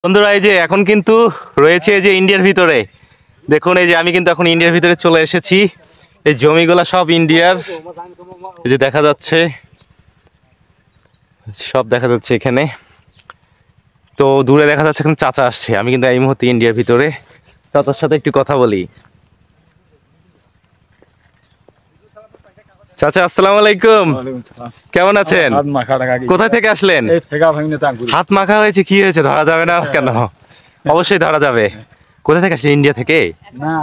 বন্ধুরা এই যে এখন কিন্তু রয়েছে এই যে ইন্ডিয়ার ভিতরে দেখুন এই যে আমি কিন্তু এখন ইন্ডিয়ার ভিতরে চলে এসেছি। এই জমিগুলা সব ইন্ডিয়ার, এই যে দেখা যাচ্ছে সব দেখা যাচ্ছে এখানে। তো দূরে দেখা যাচ্ছে এখন চাচা আসছে, আমি কিন্তু এই মুহূর্তে ইন্ডিয়ার ভিতরে। চাচার সাথে একটু কথা বলি। চাচা আসসালামু আলাইকুম, কেমন আছেন? কোথায় থেকে আসলেন? হাত মাখা হয়েছে, কি হয়েছে? ধরা যাবে না কেন? অবশ্যই ধরা যাবে। কোথা থেকে আসলেন? ইন্ডিয়া থেকে? না,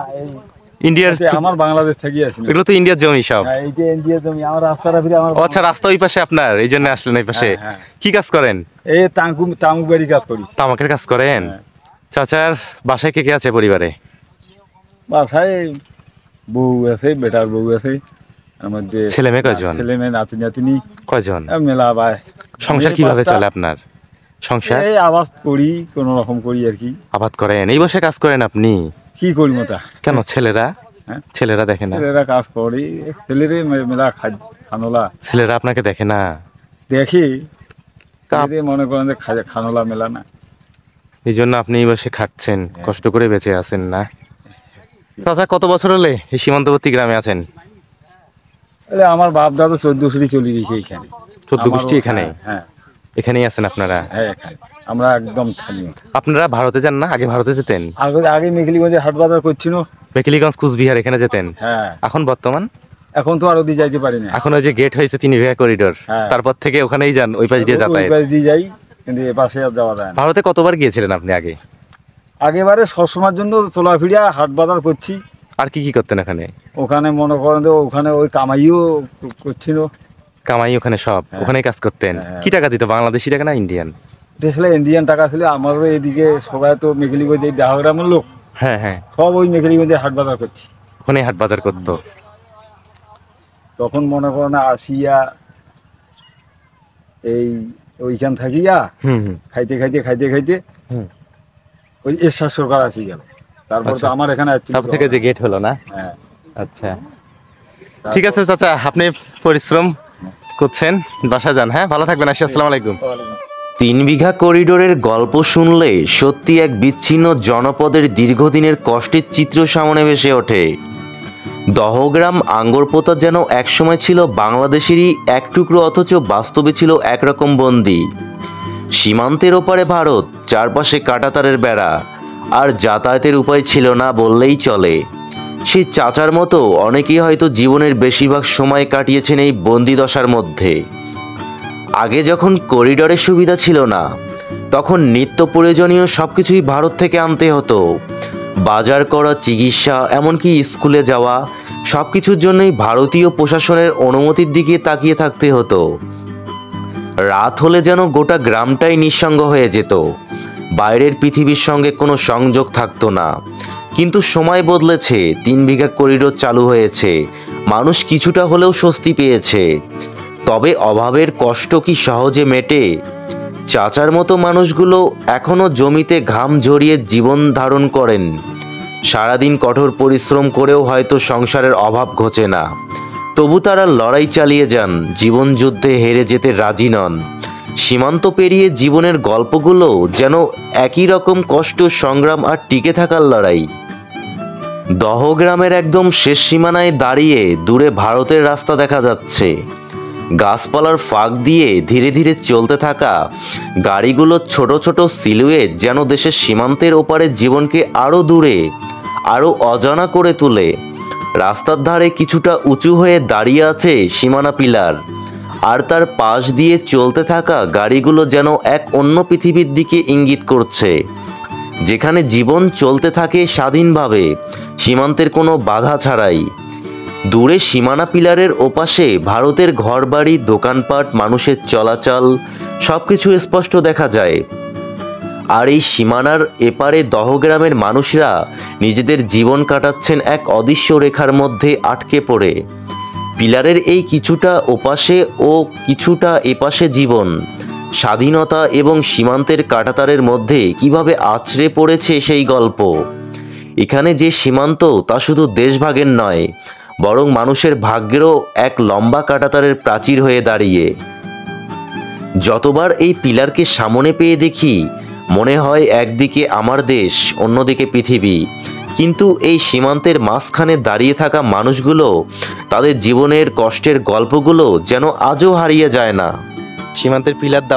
ইন্ডিয়ার আমার বাংলাদেশ থেকে আসেন। এগুলো তো ইন্ডিয়ার জমি সব। এই যে ইন্ডিয়ার জমি, আমার রাস্তাটা ফিরে আমার। আচ্ছা, রাস্তা ওই পাশে আপনার, এই জন্য আসলেন এই পাশে। কি কাজ করেন? এই তামুক বাড়ি কাজ করি। তামাকের কাজ করেন? চাচার বাসায় কে কে আছে পরিবারে? বাসায় বউ আছে, বেটার বউ আছে, এর মধ্যে ছেলে মেয়ে কয়জন? ছেলে মেয়ে নাতি নাতিনি কয়জন? মেলা ভাই। সংসার কিভাবে চলে আপনার? সংসার এই আবাদ করি, কোন রকম করি আর কি। আবাদ করেন? এই বসে কাজ করেন আপনি? কি করি মতা। কেন ছেলেরা? হ্যাঁ, ছেলেরা দেখে না? ছেলেরা কাজ করি, ছেলেরে মেলা খানোলা। ছেলেরা আপনাকে দেখে না? দেখি, তা মনে করেন যে খানোলা মেলা না। এই জন্য আপনি এই বসে খাচ্ছেন, কষ্ট করে বেঁচে আছেন না? চাচা কত বছর হলে এই সীমান্তবর্তী গ্রামে আছেন? আমার বাপ দাদা 14 চলে গেছে এখানে। 14 গোষ্ঠী এখানে? হ্যাঁ, এখানেই আছেন আপনারা? হ্যাঁ, আমরা একদম স্থানীয়। আপনারা ভারতে যান না? আগে ভারতে যেতেন? আগে মেঘলিগঞ্জে হাট বাজার করছিল। মেঘলিগঞ্জ, কুচবিহার এখানে যেতেন? হ্যাঁ। এখন বর্তমান? এখন তো আর ওদিকে যাইতে পারি না। এখন ওই যে গেট হয়েছে 3 বিঘা করিডোর, তারপর থেকে ওখানেই যান, ওই পাশ দিয়ে যাতায়াত? ওই পাশ দিয়ে যাই, কিন্তু এ পাশে আর যাওয়া যায় না। ভারতে কতবার গিয়েছিলেন আপনি আগে? আগেবারে সবসময়ের জন্য চলাফিরা হাট বাজার করছি। আর কি কি করতেন ওখানে? ওখানে মনে করেন যে ওখানে ওই কামাইও করছিল। কামাই ওখানে সব? ওখানেই কাজ করতেন? কি টাকা দিত, বাংলাদেশি টাকা না ইন্ডিয়ান? আসলে ইন্ডিয়ান টাকা ছিল। আমাদের এদিকে সবাই তো মেঘলিগঞ্জে ডাহগ্রামের লোক। হ্যাঁ হ্যাঁ, সব ওই মেঘলিগঞ্জে হাট বাজার করছি। ওখানেই হাট বাজার করতো। তখন মনে করেন আসিয়া এই ওইখান থাকিয়া খাইতে খাইতে খাইতে খাইতে ওই এরশাদ সরকার আসি গেল। তারপর তো আমার এখানে তারপর থেকে যে গেট হলো না? হ্যাঁ। আচ্ছা, ঠিক আছে চাচা, আপনি পরিশ্রম করছেন, বাসা যান। হ্যাঁ, ভালো থাকবেন। আসসালামু আলাইকুম। 3 বিঘা করিডোরের গল্প শুনলে সত্যি এক বিচ্ছিন্ন জনপদের দীর্ঘদিনের কষ্টের চিত্র সামনে ভেসে ওঠে। দহগ্রাম আঙ্গরপোতা যেন একসময় ছিল বাংলাদেশেরই এক টুকরো, অথচ বাস্তবে ছিল একরকম বন্দী। সীমান্তের ওপারে ভারত, চারপাশে কাঁটাতারের বেড়া, আর যাতায়াতের উপায় ছিল না বললেই চলে। সেই চাচার মতো অনেকেই হয়তো জীবনের বেশিরভাগ সময় কাটিয়েছেন এই বন্দিদশার মধ্যে। আগে যখন করিডোরের সুবিধা ছিল না, তখন নিত্য প্রয়োজনীয় সব কিছুই ভারত থেকে আনতে হতো। বাজার করা, চিকিৎসা, এমনকি স্কুলে যাওয়া, সব কিছুর জন্যই ভারতীয় প্রশাসনের অনুমতির দিকে তাকিয়ে থাকতে হতো। রাত হলে যেন গোটা গ্রামটাই নিঃসঙ্গ হয়ে যেত, বাইরের পৃথিবীর সঙ্গে কোনো সংযোগ থাকতো না। কিন্তু সময় বদলেছে, 3 বিঘা করিডোর চালু হয়েছে, মানুষ কিছুটা হলেও স্বস্তি পেয়েছে। তবে অভাবের কষ্ট কি সহজে মেটে? চাচার মতো মানুষগুলো এখনও জমিতে ঘাম ঝরিয়ে জীবন ধারণ করেন। সারাদিন কঠোর পরিশ্রম করেও হয়তো সংসারের অভাব ঘোচে না, তবু তারা লড়াই চালিয়ে যান, জীবন যুদ্ধে হেরে যেতে রাজি নন। সীমান্ত পেরিয়ে জীবনের গল্পগুলো যেন একই রকম কষ্ট, সংগ্রাম আর টিকে থাকার লড়াই। দহগ্রামের একদম শেষ সীমানায় দাঁড়িয়ে দূরে ভারতের রাস্তা দেখা যাচ্ছে। গাছপালার ফাঁক দিয়ে ধীরে ধীরে চলতে থাকা গাড়িগুলোর ছোট ছোট সিলুয়েট যেন দেশের সীমান্তের ওপারের জীবনকে আরও দূরে, আরও অজানা করে তোলে। রাস্তার ধারে কিছুটা উঁচু হয়ে দাঁড়িয়ে আছে সীমানা পিলার, আর তার পাশ দিয়ে চলতে থাকা গাড়িগুলো যেন এক অন্য পৃথিবীর দিকে ইঙ্গিত করছে, যেখানে জীবন চলতে থাকে স্বাধীনভাবে, সীমান্তের কোনো বাধা ছাড়াই। দূরে সীমানা পিলারের ওপাশে ভারতের ঘরবাড়ি, দোকানপাট, মানুষের চলাচল সব কিছু স্পষ্ট দেখা যায়। আর এই সীমানার এপারে দহগ্রামের মানুষরা নিজেদের জীবন কাটাচ্ছেন এক অদৃশ্য রেখার মধ্যে আটকে পড়ে। পিলারের এই কিছুটা ওপাশে ও কিছুটা এপাশে জীবন, স্বাধীনতা এবং সীমান্তের কাঁটাতারের মধ্যে কিভাবে আছড়ে পড়েছে সেই গল্প। এখানে যে সীমান্ত তা শুধু দেশভাগের নয়, বরং মানুষের ভাগ্যেরও এক লম্বা কাঁটাতারের প্রাচীর হয়ে দাঁড়িয়ে। যতবার এই পিলারকে সামনে পেয়ে দেখি, মনে হয় একদিকে আমার দেশ, অন্যদিকে পৃথিবী। কিন্তু এই সীমান্তের মাঝখানে দাঁড়িয়ে থাকা মানুষগুলো, তাদের জীবনের কষ্টের গল্পগুলো যেন আজও হারিয়ে যায় না। সীমান্তের পিলার দাও।